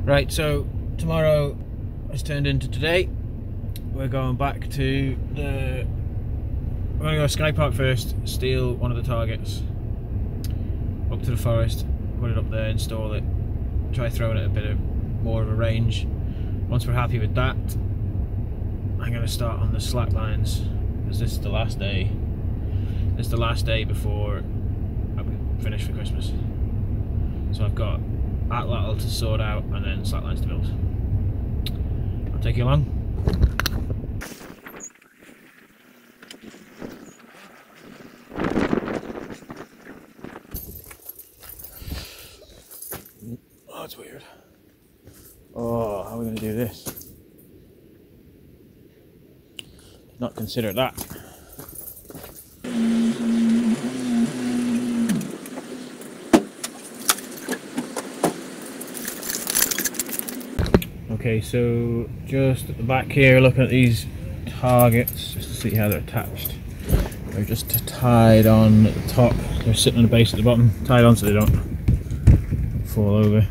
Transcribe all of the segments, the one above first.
Right, so tomorrow has turned into today. We're going back to the... We're going to go to Sky Park first, steal one of the targets, up to the forest, put it up there, install it, try throwing it a bit more of a range. Once we're happy with that, I'm going to start on the slack lines, because this is the last day. This is the last day before I'm finished for Christmas. So I've got Atlatl to sort out and then slack lines to build. I'll take you along. Oh, that's weird. Oh, how are we going to do this? Did not consider that. Okay, so just at the back here, looking at these targets, just to see how they're attached. They're just tied on at the top. They're sitting on the base at the bottom, tied on so they don't fall over.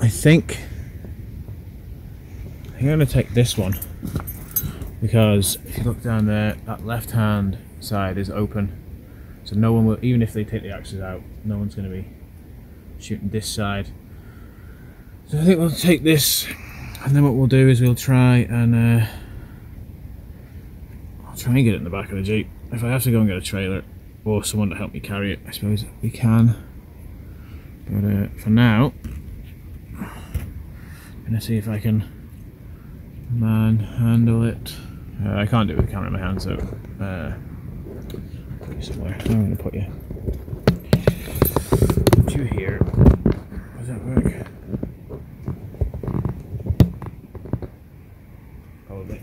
I think I'm going to take this one, because if you look down there, that left hand side is open, so no one will, even if they take the axes out, no one's going to be shooting this side. So I think we'll take this, and then what we'll do is we'll try and I'll try and get it in the back of the Jeep. If I have to go and get a trailer or someone to help me carry it, I suppose we can. But for now, I'm gonna see if I can manhandle it. I can't do it with the camera in my hand, so put you somewhere. I'm gonna put you here. Does that work? Probably.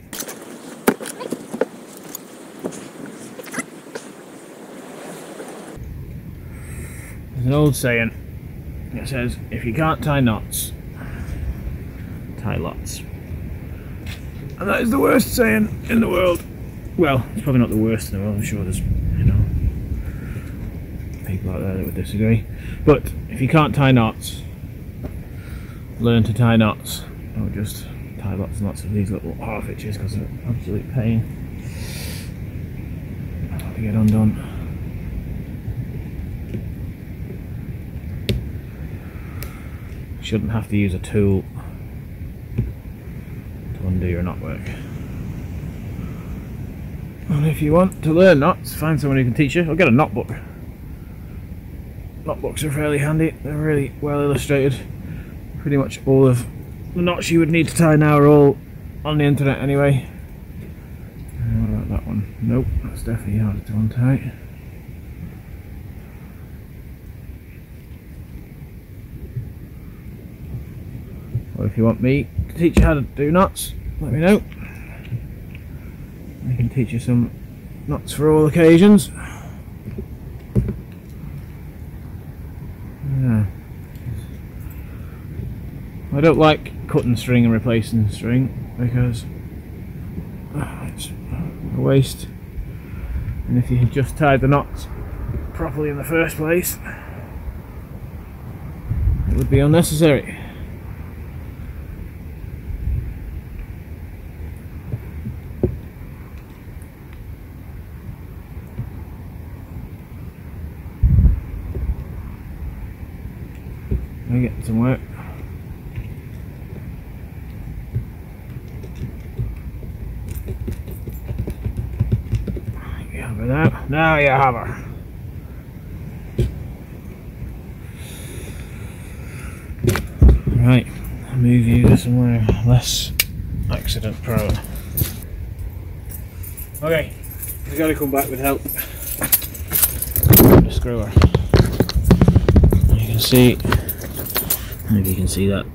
There's an old saying. It says, if you can't tie knots, tie lots. And that is the worst saying in the world. Well, it's probably not the worst in the world. I'm sure there's, you know, people out there that would disagree. But if you can't tie knots, learn to tie knots. Or just tie lots and lots of these little half hitches, because they're an absolute pain to get undone. Shouldn't have to use a tool to undo your knot work. And if you want to learn knots, find someone who can teach you, or get a knot book. Knot books are fairly handy, they're really well illustrated. Pretty much all of the knots you would need to tie now are all on the internet anyway. What about that one? Nope, that's definitely harder to untie. Or if you want me to teach you how to do knots, let me know. I can teach you some knots for all occasions. Yeah. I don't like cutting string and replacing string, because it's a waste. And if you had just tied the knots properly in the first place, it would be unnecessary. I get some work. You have her now. Now you have her. Right, I'll move you somewhere less accident prone. Okay, we've got to come back with help. The screwer. You can see. Maybe you can see that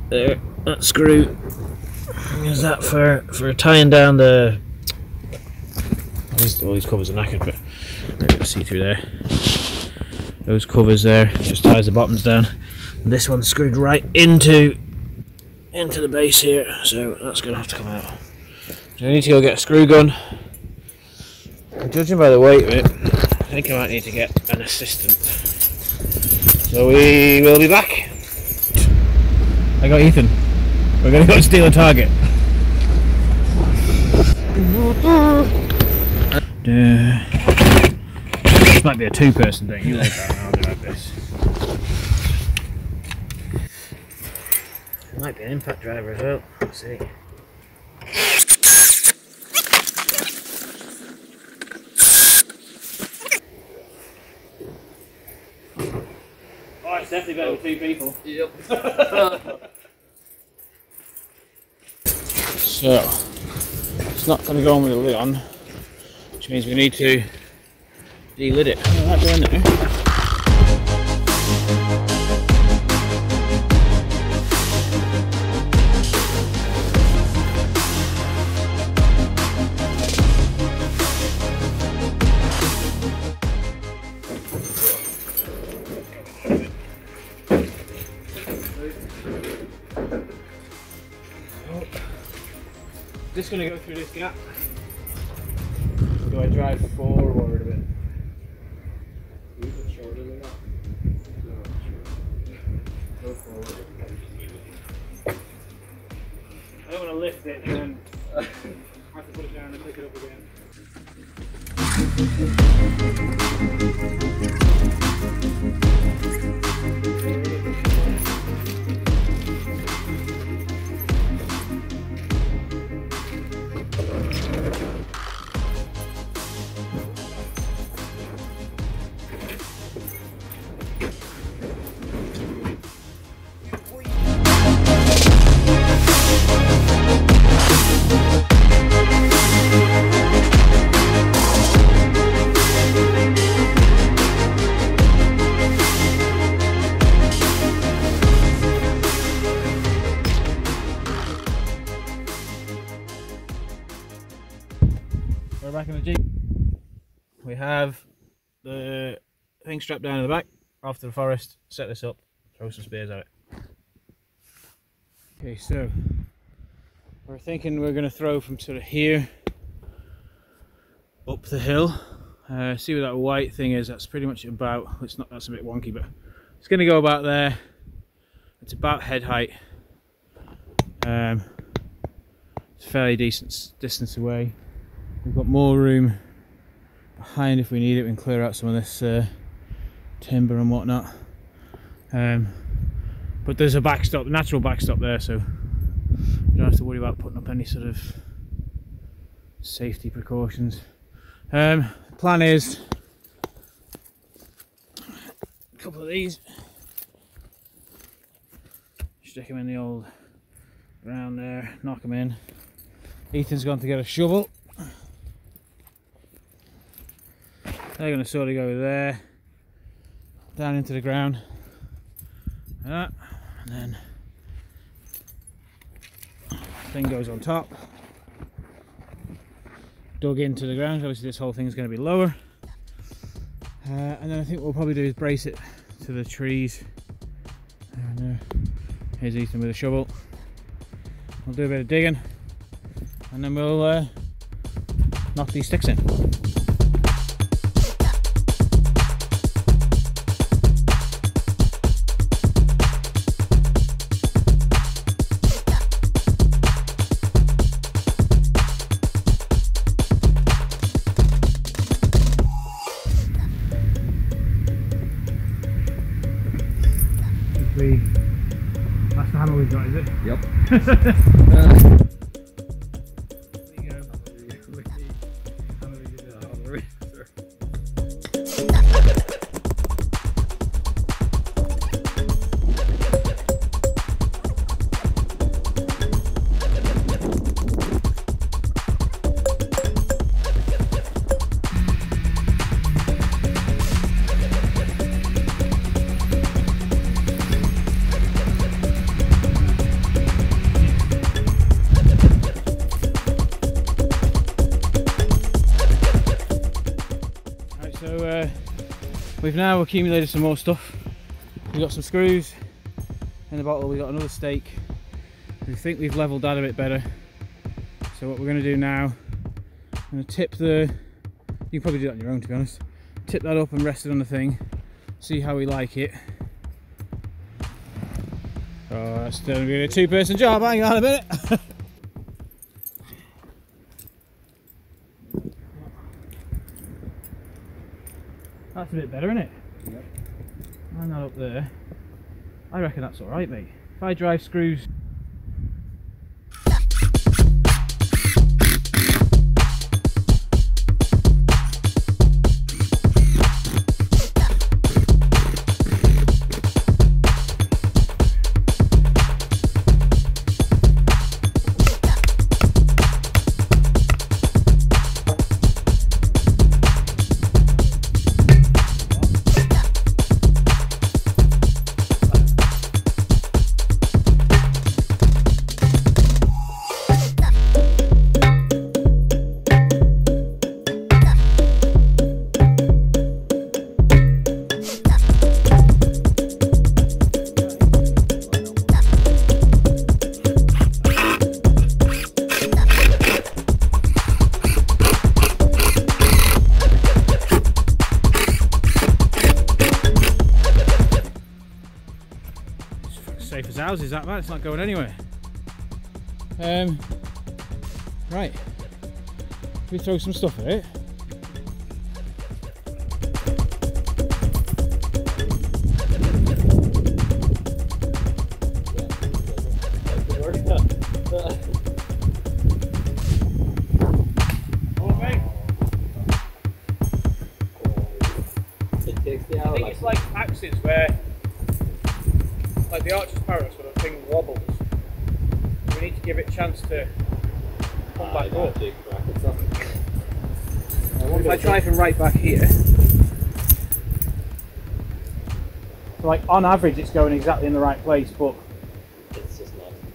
there, that screw is that for tying down the, all these covers are knackered, but maybe you can see through there, those covers there, just ties the bottoms down, and this one's screwed right into the base here, so that's going to have to come out. So I need to go get a screw gun. Judging by the weight of it, I think I might need to get an assistant. So we will be back. I got Ethan. We're gonna go steal a target. This might be a two-person thing. You like that, and I'll do like this. It might be an impact driver as well. Let's see. Oh, it's definitely better with two people. Yep. So, it's not going to go on with the lid on, which means we need to de-lid it. Oh, that's going there. Just going to go through this gap. Or do I drive forward a bit? A little bit shorter than that. Go forward. I don't want to lift it and then have to put it down and pick it up again. We're back in the Jeep. We have the thing strapped down in the back, off to the forest, set this up, throw some spears at it. Okay, so we're thinking we're going to throw from sort of here up the hill. See where that white thing is, that's pretty much about, it's not, that's a bit wonky, but it's going to go about there. It's about head height. It's a fairly decent distance away. We've got more room behind if we need it. We can clear out some of this timber and whatnot. But there's a backstop, natural backstop there, so you don't have to worry about putting up any sort of safety precautions. Plan is a couple of these. Stick them in the old ground there, knock them in. Ethan's gone to get a shovel. They're going to sort of go there, down into the ground, like that, and then thing goes on top, dug into the ground. Obviously this whole thing is going to be lower, and then I think what we'll probably do is brace it to the trees. And here's Ethan with a shovel. We'll do a bit of digging, and then we'll knock these sticks in. That's the hammer we've got, is it? Yep. We've now accumulated some more stuff. We've got some screws in the bottle, we've got another stake. We think we've levelled that a bit better. So what we're going to do now, I'm going to tip the, you can probably do that on your own to be honest, tip that up and rest it on the thing, see how we like it. Oh, that's going to be a two-person job. Hang on a minute. That's a bit better, isn't it? Yep. Hang that up there. I reckon that's alright, mate. If I drive screws. Safe as houses, that man. It's not going anywhere. Right, we throw some stuff at it. I think it's like axes where, like the Archer's Parrot sort of thing wobbles. We need to give it a chance to come back up. If I try from right back here, so like on average it's going exactly in the right place, but It's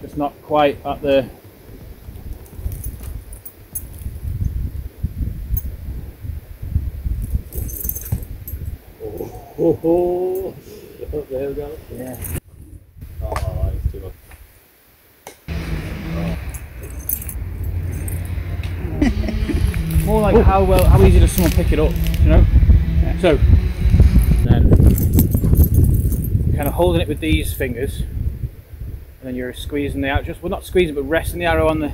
just not quite at the. Oh, there we go. Yeah. Oh, it's too much. More like how easy does someone pick it up, you know? Yeah. So then kind of holding it with these fingers, and then you're squeezing the arrow, well not squeezing but resting the arrow on the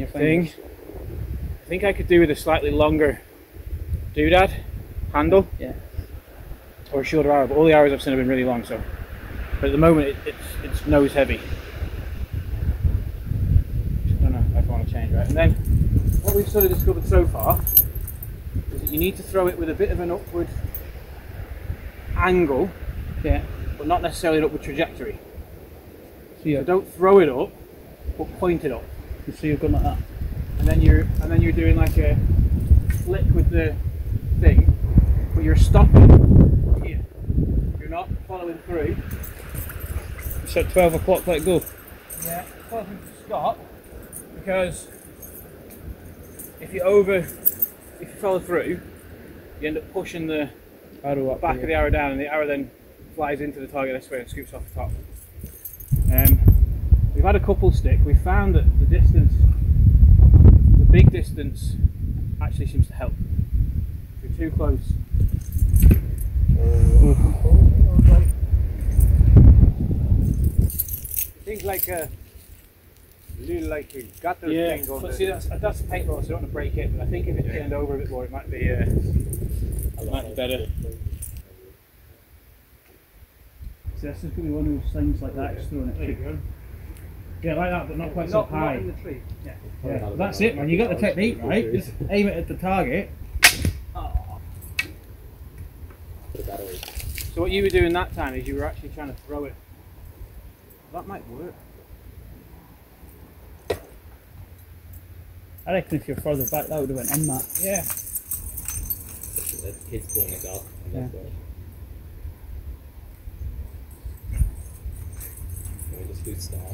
thing. I think I could do with a slightly longer doodad handle. Yeah. Or a shorter arrow, but all the arrows I've seen have been really long, so. But at the moment it's nose heavy. I don't know if I want to change, right? And then what we've sort of discovered so far is that you need to throw it with a bit of an upward angle, yeah, but not necessarily an upward trajectory. So don't throw it up, but point it up. So you're going like that. And then you're doing like a flick with the thing, but you're stopping here. You're not following through. So at 12 o'clock let it go. Yeah, 12 to stop, because if you follow through, you end up pushing the arrow up, back of the arrow down, and the arrow then flies into the target this way and scoops off the top. We've had a couple stick. We found that the big distance actually seems to help. If you're too close. Things like a gutter thing on the... See, that's the paintball, so I don't want to break it, but I think if it turned over a bit more, it might be better. So this is going to be one of those things like that, just throwing it. There you go. Yeah, like that, but not quite so high. Not in the tree. Yeah. Yeah. That's it, man. You got the technique, right? Just aim it at the target. Oh. So what you were doing that time is you were actually trying to throw it. That might work. I reckon if you're further back, that would have went in that. Yeah. The kid's pulling it off. Yeah.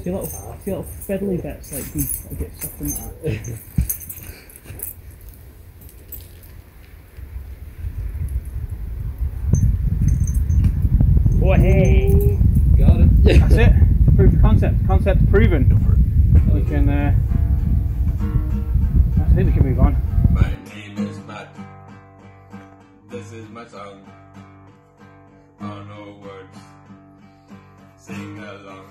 See little fiddly bits like I get stuck in that. Oh hey! Got it. That's it. Proof of concept. Concept proven. We can. I think we can move on. My name is Matt. This is my song. Oh no words. Sing along.